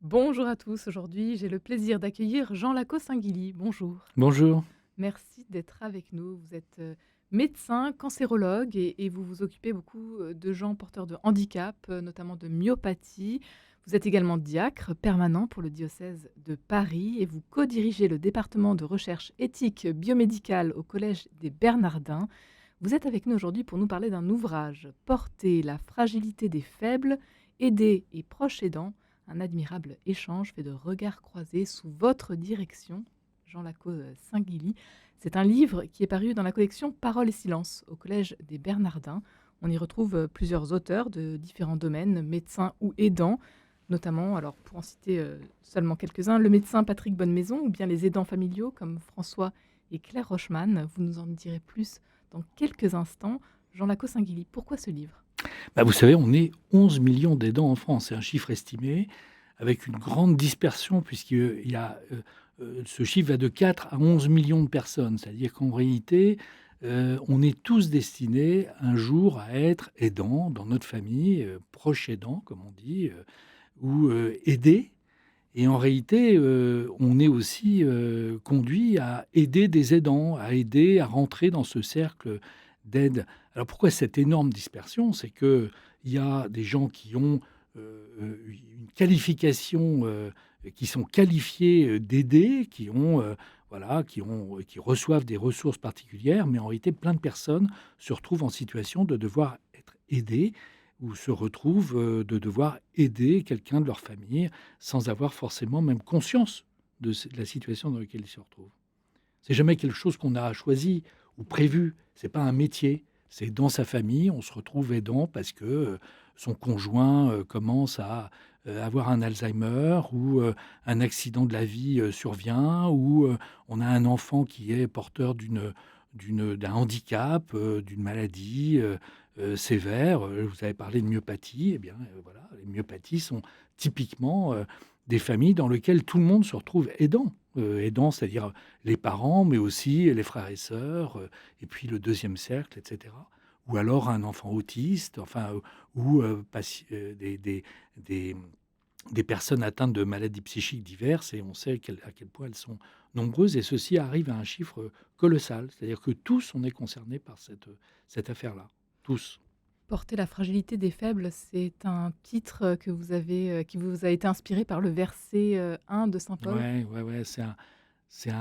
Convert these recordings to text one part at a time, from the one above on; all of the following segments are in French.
Bonjour à tous, aujourd'hui j'ai le plaisir d'accueillir Jean Laco-Singuilly. Bonjour. Bonjour. Merci d'être avec nous. Vous êtes médecin, cancérologue et vous vous occupez beaucoup de gens porteurs de handicap, notamment de myopathie. Vous êtes également diacre permanent pour le diocèse de Paris et vous co-dirigez le département de recherche éthique biomédicale au Collège des Bernardins. Vous êtes avec nous aujourd'hui pour nous parler d'un ouvrage, Porter la fragilité des faibles, aider et proches aidants, un admirable échange fait de regards croisés sous votre direction, Jean Laco-Singuilly. C'est un livre qui est paru dans la collection Paroles et Silence au Collège des Bernardins. On y retrouve plusieurs auteurs de différents domaines, médecins ou aidants, notamment, alors pour en citer seulement quelques-uns, le médecin Patrick Bonnemaison ou bien les aidants familiaux comme François et Claire Rochman. Vous nous en direz plus dans quelques instants. Jean Laco-Singuilly, pourquoi ce livre? Vous savez, on est 11 millions d'aidants en France, c'est un chiffre estimé, avec une grande dispersion puisqu'il y a, ce chiffre va de 4 à 11 millions de personnes. C'est-à-dire qu'en réalité, on est tous destinés un jour à être aidants dans notre famille, proches aidants comme on dit, ou aidés. Et en réalité, on est aussi, conduit à aider des aidants, à aider à rentrer dans ce cercle d'aide. Alors pourquoi cette énorme dispersion? C'est qu'il y a des gens qui ont, une qualification, qui sont qualifiés, d'aider, qui ont, voilà, qui reçoivent des ressources particulières, mais en réalité plein de personnes se retrouvent en situation de devoir être aidées ou se retrouvent, de devoir aider quelqu'un de leur famille sans avoir forcément même conscience de la situation dans laquelle ils se retrouvent. C'est jamais quelque chose qu'on a choisi ou prévu, c'est pas un métier. C'est dans sa famille, on se retrouve aidant parce que, son conjoint, commence à, avoir un Alzheimer ou, un accident de la vie, survient ou, on a un enfant qui est porteur d'un handicap, d'une maladie, sévère. Vous avez parlé de myopathie, eh bien, voilà, les myopathies sont typiquement, des familles dans lesquelles tout le monde se retrouve aidant. Aidant, c'est-à-dire les parents, mais aussi les frères et sœurs, et puis le deuxième cercle et cetera. Ou alors un enfant autiste, enfin, ou des personnes atteintes de maladies psychiques diverses et on sait à quel point elles sont nombreuses et ceci arrive à un chiffre colossal. C'est-à-dire que tous, on est concernés par cette affaire-là, tous. Porter la fragilité des faibles, c'est un titre que vous avez, qui vous a été inspiré par le verset 1 de saint Paul. Ouais, ouais, ouais, c'est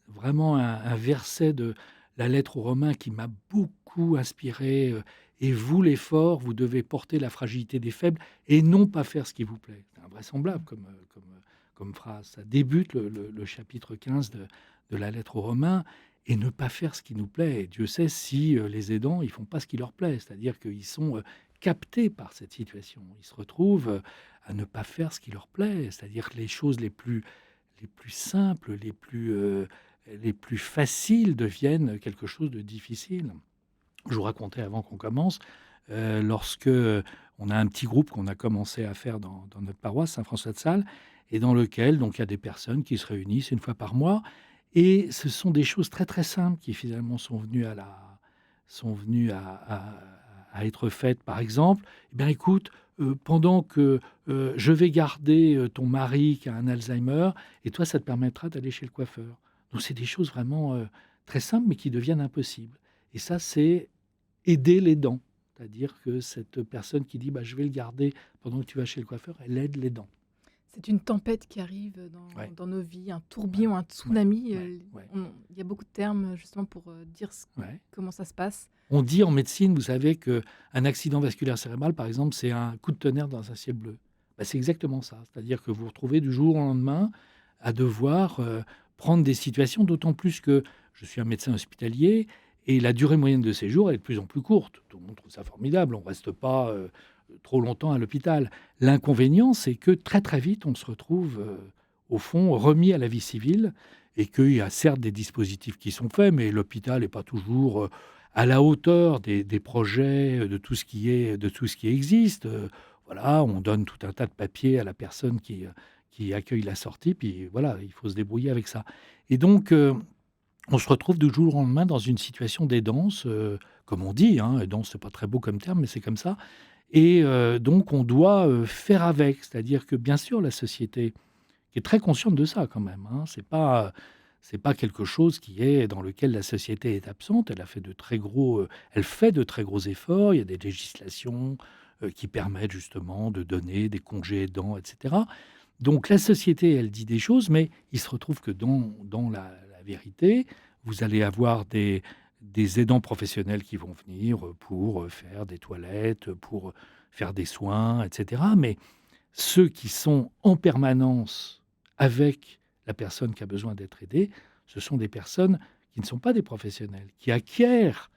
vraiment un verset de la lettre aux Romains qui m'a beaucoup inspiré, «Et vous les forts, vous devez porter la fragilité des faibles et non pas faire ce qui vous plaît». C'est invraisemblable comme phrase. Ça débute le chapitre 15 de la lettre aux Romains et ne pas faire ce qui nous plaît et Dieu sait si, les aidants, ils font pas ce qui leur plaît. C'est-à-dire qu'ils sont, captés par cette situation. Ils se retrouvent, à ne pas faire ce qui leur plaît. C'est-à-dire que les choses les plus simples, les plus faciles deviennent quelque chose de difficile. Je vous racontais avant qu'on commence, lorsque, on a un petit groupe qu'on a commencé à faire dans notre paroisse Saint-François de Sales et dans lequel donc il y a des personnes qui se réunissent une fois par mois et ce sont des choses très, très simples qui finalement sont venues à être faites. Par exemple, eh bien écoute, pendant que, je vais garder, ton mari qui a un Alzheimer et toi ça te permettra d'aller chez le coiffeur. Donc c'est des choses vraiment, très simples mais qui deviennent impossibles et ça c'est aider l'aidant. C'est-à-dire que cette personne qui dit: «Bah, je vais le garder pendant que tu vas chez le coiffeur», elle aide l'aidant. C'est une tempête qui arrive Ouais, dans nos vies, un ouais, tourbillon, un ouais, tsunami, ouais, ouais, il y a beaucoup de termes, justement pour, dire ouais. comment ça se passe. On dit en médecine, vous savez, qu'un accident vasculaire cérébral, par exemple, c'est un coup de tonnerre dans un ciel bleu. C'est exactement ça. C'est-à-dire que vous vous retrouvez du jour au lendemain à devoir, prendre des situations, d'autant plus que je suis un médecin hospitalier et la durée moyenne de séjour elle est de plus en plus courte. Tout le monde trouve ça formidable, on ne reste pas, trop longtemps à l'hôpital. L'inconvénient, c'est que très, très vite, on se retrouve, au fond, remis à la vie civile et qu'il y a certes des dispositifs qui sont faits, mais l'hôpital n'est pas toujours, à la hauteur des projets, de tout ce qui existe, voilà, on donne tout un tas de papiers à la personne qui accueille la sortie, puis voilà, il faut se débrouiller avec ça et donc on se retrouve du jour au lendemain dans une situation d'aidance, comme on dit, hein, aidance, c'est pas très beau comme terme, mais c'est comme ça et donc on doit, faire avec. C'est-à-dire que, bien sûr, la société qui est très consciente de ça quand même, hein, c'est pas quelque chose qui est dans lequel la société est absente. Elle fait de très gros efforts. Il y a des législations, qui permettent justement de donner des congés aidants et cetera. Donc la société, elle dit des choses, mais il se retrouve que dans la vérité, vous allez avoir des aidants professionnels qui vont venir, pour, faire des toilettes, pour faire des soins et cetera. Mais ceux qui sont en permanence avec la personne qui a besoin d'être aidée, ce sont des personnes qui ne sont pas des professionnels, qui acquièrent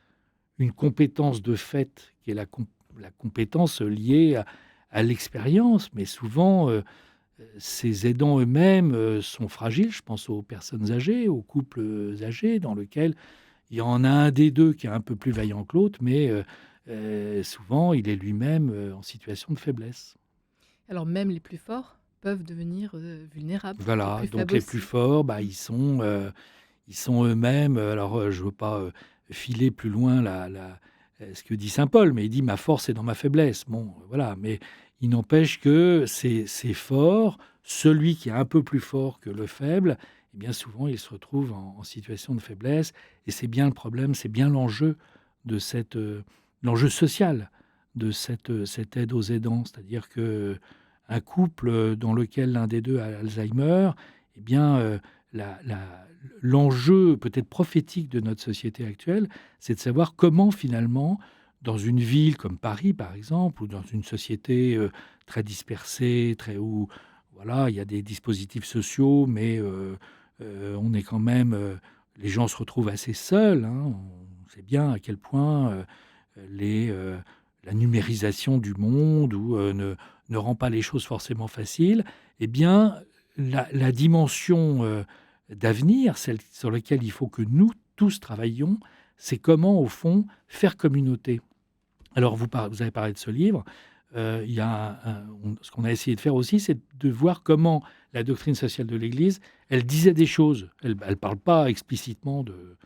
une compétence de fait, qui est la compétence liée à l'expérience. Mais souvent, ces aidants eux-mêmes, sont fragiles. Je pense aux personnes âgées, aux couples âgés dans lequel il y en a un des 2 qui est un peu plus vaillant que l'autre, mais souvent il est lui-même, en situation de faiblesse. Alors même les plus forts peuvent devenir, vulnérables, les Voilà, plus donc faibles les plus aussi. forts, bah, ils sont eux-mêmes, alors, je veux pas, filer plus loin ce que dit saint Paul, mais il dit: «Ma force est dans ma faiblesse». Bon, voilà, mais il n'empêche que c'est fort. Celui qui est un peu plus fort que le faible, et bien souvent, il se retrouve en situation de faiblesse, et c'est bien le problème, c'est bien l'enjeu de l'enjeu social de cette aide aux aidants. C'est-à-dire que un couple, dans lequel l'un des 2 a Alzheimer, eh bien, l'enjeu peut-être prophétique de notre société actuelle, c'est de savoir comment finalement, dans une ville comme Paris par exemple, ou dans une société, très dispersée, très où voilà, il y a des dispositifs sociaux, mais on est quand même, les gens se retrouvent assez seuls, hein. On sait bien à quel point, la numérisation du monde ne rend pas les choses forcément faciles. Eh bien, la dimension, d'avenir, celle sur laquelle il faut que nous tous travaillions, c'est comment, au fond, faire communauté. Alors vous avez parlé de ce livre, il y a ce qu'on a essayé de faire aussi, c'est de voir comment la doctrine sociale de l'Église, elle disait des choses. Elle parle pas explicitement de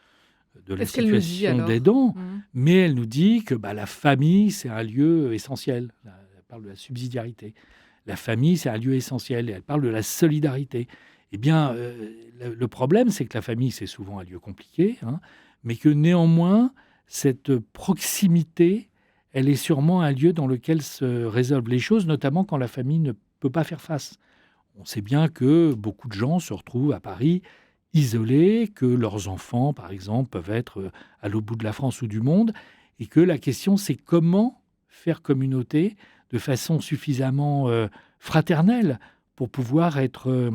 la Qu'est-ce qu'elle nous dit situation alors? d'aidant, Mmh. mais elle nous dit que, bah, la famille, c'est un lieu essentiel. Elle parle de la subsidiarité. La famille, c'est un lieu essentiel, et elle parle de la solidarité. Eh bien, le problème, c'est que la famille, c'est souvent un lieu compliqué, hein, mais que néanmoins, cette proximité, elle est sûrement un lieu dans lequel se résolvent les choses, notamment quand la famille ne peut pas faire face. On sait bien que beaucoup de gens se retrouvent à Paris isolés, que leurs enfants, par exemple, peuvent être, à l'autre bout de la France ou du monde, et que la question, c'est comment faire communauté de façon suffisamment, fraternelle pour pouvoir être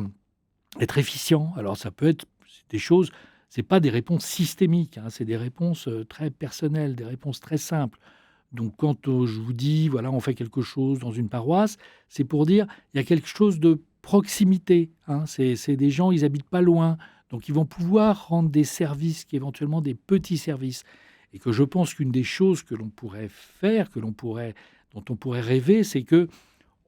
efficient. Alors ça peut être des choses, c'est pas des réponses systémiques, hein, c'est des réponses, très personnelles, des réponses très simples. Donc quand, je vous dis: «Voilà, on fait quelque chose dans une paroisse», c'est pour dire: il y a quelque chose de proximité, hein. C'est des gens, ils habitent pas loin, donc ils vont pouvoir rendre des services qui éventuellement des petits services, et que je pense qu'une des choses que l'on pourrait faire, dont on pourrait rêver, c'est que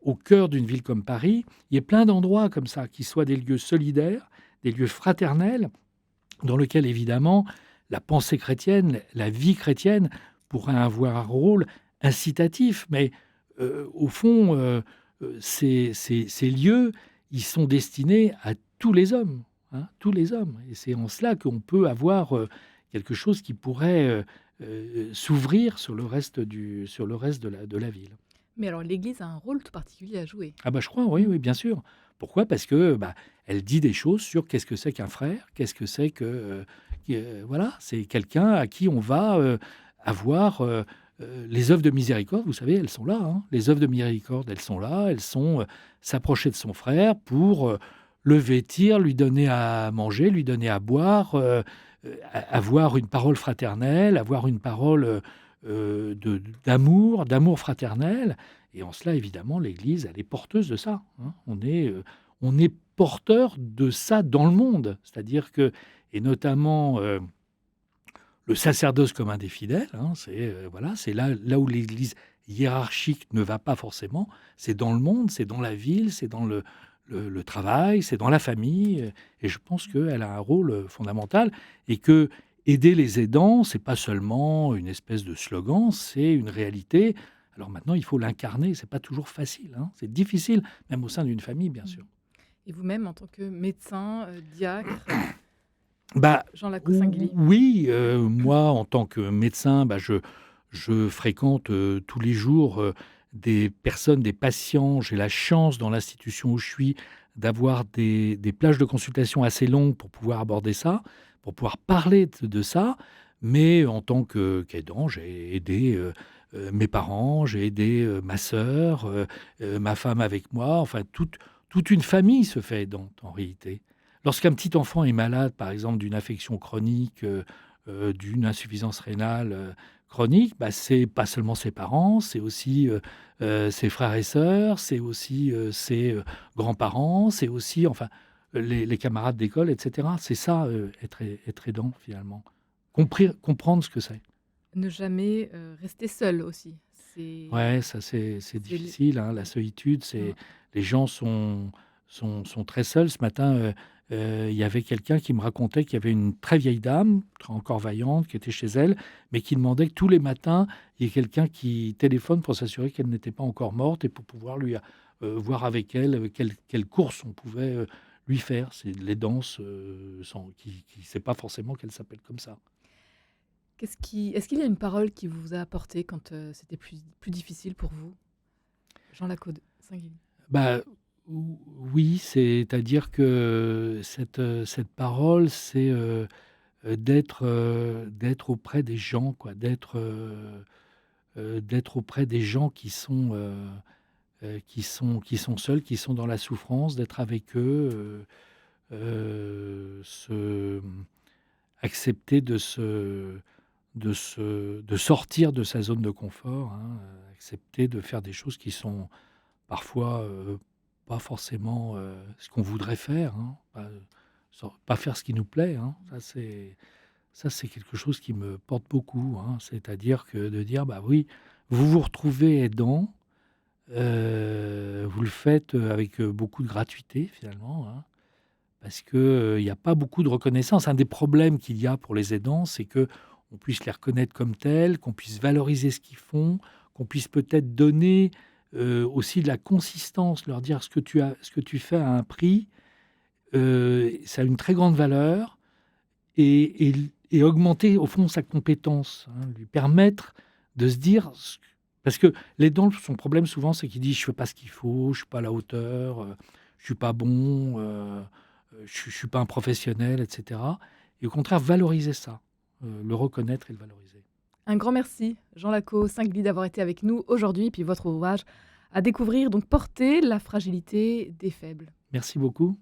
au cœur d'une ville comme Paris, il y ait plein d'endroits comme ça, qui soient des lieux solidaires, des lieux fraternels, dans lequel évidemment la pensée chrétienne, la vie chrétienne pourrait avoir un rôle incitatif. Mais au fond, ces lieux, ils sont destinés à tous les hommes, hein, tous les hommes. Et c'est en cela qu'on peut avoir quelque chose qui pourrait s'ouvrir sur le reste de la ville. Mais alors l'Église a un rôle tout particulier à jouer. Ah bah, je crois, oui, Mmh. oui, bien sûr. Pourquoi? Parce que, bah, elle dit des choses sur qu'est-ce que c'est qu'un frère, qu'est-ce que c'est que, voilà, c'est quelqu'un à qui on va, avoir, les œuvres de miséricorde, vous savez, elles sont là, hein. Les œuvres de miséricorde, elles sont là, elles sont, s'approcher de son frère pour, le vêtir, lui donner à manger, lui donner à boire, avoir une parole fraternelle, avoir une parole, d'amour fraternel. Et en cela, évidemment, l'Église, elle est porteuse de ça, hein. On est porteur de ça dans le monde. C'est-à-dire que, et notamment, le sacerdoce commun des fidèles, hein, voilà, c'est là où l'Église hiérarchique ne va pas forcément. C'est dans le monde, c'est dans la ville, c'est dans le travail, c'est dans la famille, et je pense qu'elle a un rôle, fondamental, et que aider les aidants, c'est pas seulement une espèce de slogan, c'est une réalité. Alors maintenant, il faut l'incarner, c'est pas toujours facile, hein. C'est difficile, même au sein d'une famille, bien Mmh. sûr. Et vous-même, en tant que médecin, diacre, Bah, Jean ou Lacaussinguilly? oui, moi, en tant que médecin, bah, je fréquente, tous les jours, des personnes, des patients. J'ai la chance dans l'institution où je suis d'avoir des plages de consultation assez longues pour pouvoir aborder ça, pour pouvoir parler de ça. Mais en tant qu'aidant, j'ai aidé, mes parents, j'ai aidé, ma sœur, ma femme avec moi, enfin toute une famille se fait aidante en réalité. Lorsqu'un petit enfant est malade, par exemple, d'une affection chronique, d'une insuffisance rénale, chronique, bah, c'est pas seulement ses parents, c'est aussi, ses frères et sœurs, c'est aussi, ses, grands-parents, c'est aussi enfin, les camarades d'école et cetera. C'est ça, être aidant finalement. Comprendre ce que c'est. Ne jamais, rester seul aussi. C'est Ouais, ça c'est c'est l difficile, hein, la ouais, solitude, mmh. c'est les gens sont très seuls. Ce matin, il y avait quelqu'un qui me racontait qu'il y avait une très vieille dame, encore vaillante, qui était chez elle, mais qui demandait que tous les matins, il y ait quelqu'un qui téléphone pour s'assurer qu'elle n'était pas encore morte et pour pouvoir lui, voir avec elle, quelle course on pouvait, lui faire. C'est les danses, sans qui sait pas forcément qu'elle s'appelle comme ça. Est-ce qu'il y a une parole qui vous a apporté quand, c'était plus difficile pour vous? Jean Lacaussinguilly. Bah, oui, c'est-à-dire que cette parole, c'est, d'être auprès des gens, quoi, d'être auprès des gens qui sont seuls, qui sont dans la souffrance, d'être avec eux, accepter de sortir de sa zone de confort, hein, accepter de faire des choses qui sont parfois, pas forcément, ce qu'on voudrait faire, hein, pas faire ce qui nous plaît, hein. Ça c'est quelque chose qui me porte beaucoup, hein. C'est-à-dire que de dire: «Bah oui, vous vous retrouvez aidant, vous le faites, avec, beaucoup de gratuité finalement, hein». Parce que, il y a pas beaucoup de reconnaissance. Un des problèmes qu'il y a pour les aidants, c'est que on puisse les reconnaître comme tels, qu'on puisse valoriser ce qu'ils font, qu'on puisse peut-être donner, aussi de la consistance, leur dire: Ce que tu fais a un prix, ça a une très grande valeur» et augmenter au fond sa compétence, hein, lui permettre de se dire ce parce que l'aidant, son problème souvent, c'est qu'il dit: «Je fais pas ce qu'il faut, je suis pas à la hauteur, je suis pas bon, je suis pas un professionnel» et cetera et au contraire valoriser ça, le reconnaître et le valoriser. Un grand merci, Jean Lacaussinguilly, d'avoir été avec nous aujourd'hui, puis votre ouvrage à découvrir, donc Porter la fragilité des faibles. Merci beaucoup.